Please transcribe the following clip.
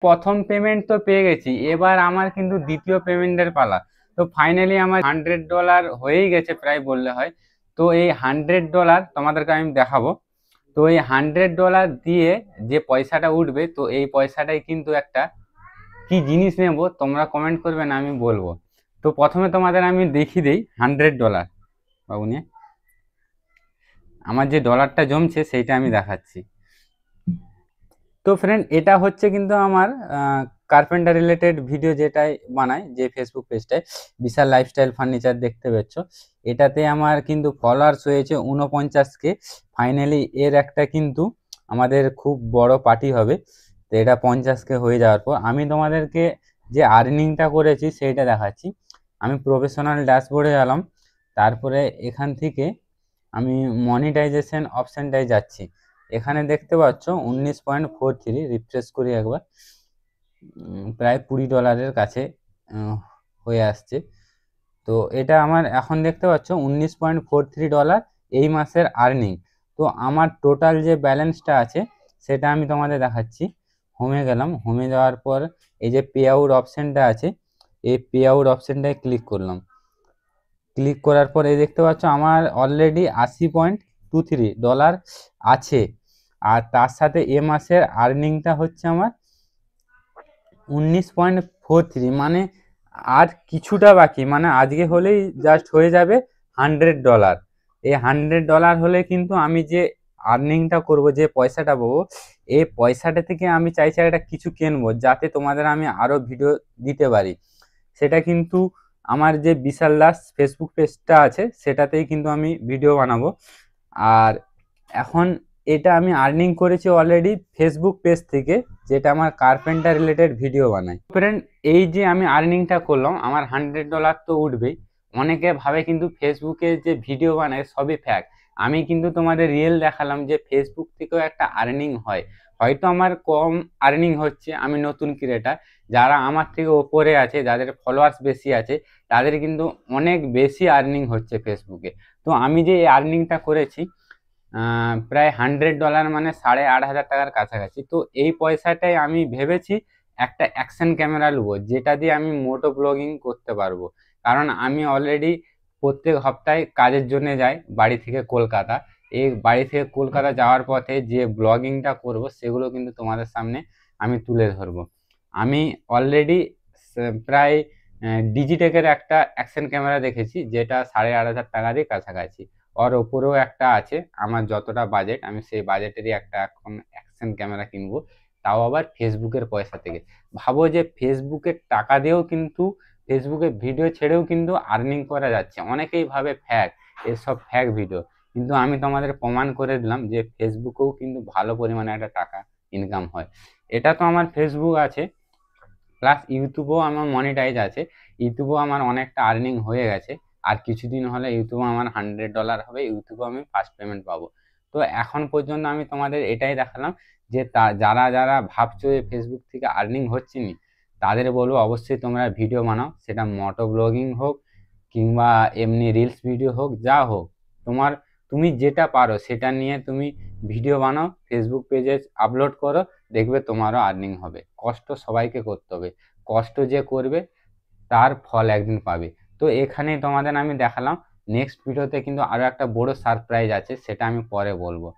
প্রথম পেমেন্ট তো পেয়ে গেছি, এবার আমার কিন্তু দ্বিতীয় পেমেন্টের পালা। তো ফাইনালি আমার $100 হয়েই গেছে প্রায় বললে হয়। তো এই $100 তোমাদেরকে আমি দেখাবো। তো এই $100 দিয়ে যে পয়সাটা উঠবে, তো এই পয়সাটাই কিন্তু একটা কি জিনিস নেব তোমরা কমেন্ট করবে না, আমি বলবো। তো প্রথমে তোমাদের আমি দেখিয়ে দিই $100 বাবু নিয়ে আমার যে ডলারটা জমছে সেইটা আমি দেখাচ্ছি। তো ফ্রেন্ড, এটা হচ্ছে কিন্তু আমার কার্পেন্টার রিলেটেড ভিডিও যেটাই বানাই, যে ফেসবুক পেজটায় বিশাল লাইফস্টাইল ফার্নিচার দেখতে পাচ্ছ, এটাতে আমার কিন্তু ফলোয়ার্স হয়েছে 49K। ফাইনালি এর একটা কিন্তু আমাদের খুব বড় পার্টি হবে। তো এটা 50K হয়ে যাওয়ার পর আমি তোমাদেরকে যে আর্নিংটা করেছি সেইটা দেখাচ্ছি। আমি প্রফেশনাল ড্যাশবোর্ডে গেলাম, তারপরে এখান থেকে আমি মনিটাইজেশন অপশানটায় যাচ্ছি। এখানে দেখতে পাচ্ছ 19.43, রিফ্রেশ করি একবার, প্রায় $20 কাছে হয়ে আসছে। তো এটা আমার এখন দেখতে পাচ্ছ $19.43 এই মাসের আর্নিং। তো আমার টোটাল যে ব্যালেন্সটা আছে সেটা আমি তোমাদের দেখাচ্ছি। হোমে গেলাম, হোমে যাওয়ার পর এই যে পে আউট অপশানটা আছে, এই পে আউট অপশানটায় ক্লিক করলাম। ক্লিক করার পর এই দেখতে পাচ্ছ আমার অলরেডি $80.23 আছে। আর তার সাথে এ মাসের আর্নিংটা হচ্ছে আমার 19.43, মানে আর কিছুটা বাকি, মানে আজকে হলেই জাস্ট হয়ে যাবে $100। এই $100 হলে কিন্তু আমি যে আর্নিংটা করব, যে পয়সাটা পাবো, এই পয়সাটা থেকে আমি চাইছি একটা কিছু কিনবো, যাতে তোমাদের আমি আরো ভিডিও দিতে পারি। সেটা কিন্তু আমার যে বিশাল দাস ফেসবুক পেজটা আছে সেটাতেই কিন্তু আমি ভিডিও বানাবো। আর এখন এটা আমি আর্নিং করেছি অলরেডি ফেসবুক পেজ থেকে, যেটা আমার কার্পেন্টার রিলেটেড ভিডিও বানাই। ফ্রেন্ড, এই যে আমি আর্নিংটা করলাম, আমার $100 তো উঠবেই। অনেকে ভাবে কিন্তু ফেসবুকে যে ভিডিও বানায় সবই ফ্যাক। আমি কিন্তু তোমাদের রিয়েল দেখালাম যে ফেসবুক থেকেও একটা আর্নিং হয়। হয়তো আমার কম আর্নিং হচ্ছে, আমি নতুন ক্রিয়েটার, যারা আমার থেকে ওপরে আছে, যাদের ফলোয়ার্স বেশি আছে, তাদের কিন্তু অনেক বেশি আর্নিং হচ্ছে ফেসবুকে। তো আমি যে এই আর্নিংটা করেছি প্রায় $100, মানে $8,500 কাছাকাছি। তো এই পয়সাটাই আমি ভেবেছি একটা অ্যাকশন ক্যামেরা নেবো, যেটা দিয়ে আমি মোটো ব্লগিং করতে পারবো। কারণ আমি অলরেডি প্রত্যেক সপ্তাহে কাজের জন্য যাই বাড়ি থেকে কলকাতা। এই বাড়ি থেকে কলকাতা যাওয়ার পথে যে ব্লগিংটা করব সেগুলো কিন্তু তোমাদের সামনে আমি তুলে ধরবো। আমি অলরেডি প্রায় ডিজিটেকের একটা অ্যাকশন ক্যামেরা দেখেছি, যেটা $8,500 কাছাকাছি। ওর ওপরেও একটা আছে, আমার যতটা বাজেট আমি সেই বাজেটেরই একটা এখন অ্যাকশন ক্যামেরা কিনবো, তাও আবার ফেসবুকের পয়সা থেকে। ভাবো যে ফেসবুকের টাকা দিয়েও কিন্তু, ফেসবুকে ভিডিও ছেড়েও কিন্তু আর্নিং করা যাচ্ছে। অনেকেই ভাবে ফ্যাক, এসব ফ্যাক ভিডিও, কিন্তু আমি তোমাদের প্রমাণ করে দিলাম যে ফেসবুকেও কিন্তু ভালো পরিমাণে একটা টাকা ইনকাম হয়। এটা তো আমার ফেসবুক আছে, প্লাস ইউটিউবেও আমার মনিটাইজ আছে। ইউটিউবেও আমার অনেকটা আর্নিং হয়ে গেছে। আর কিছুদিন হলে ইউটিউবে আমার $100 হবে, ইউটিউবে আমি ফার্স্ট পেমেন্ট পাবো। তো এখন পর্যন্ত আমি তোমাদের এটাই দেখালাম যে যারা যারা ভাবছো যে ফেসবুক থেকে আর্নিং হচ্ছে নি, তাদের বলবো অবশ্যই তোমরা ভিডিও বানাও, সেটা মোটো ব্লগিং হোক কিংবা এমনি রিলস ভিডিও হোক, যা হোক, তোমার তুমি যেটা পারো সেটা নিয়ে তুমি ভিডিও বানাও, ফেসবুক পেজে আপলোড করো, দেখবে তোমারও আর্নিং হবে। কষ্ট সবাইকে করতে হবে, কষ্ট যে করবে তার ফল একদিন পাবে। তো এখানেই তোমাদের আমি দেখালাম। নেক্সট ভিডিওতে কিন্তু আরো একটা বড় সারপ্রাইজ আছে, সেটা আমি পরে বলবো।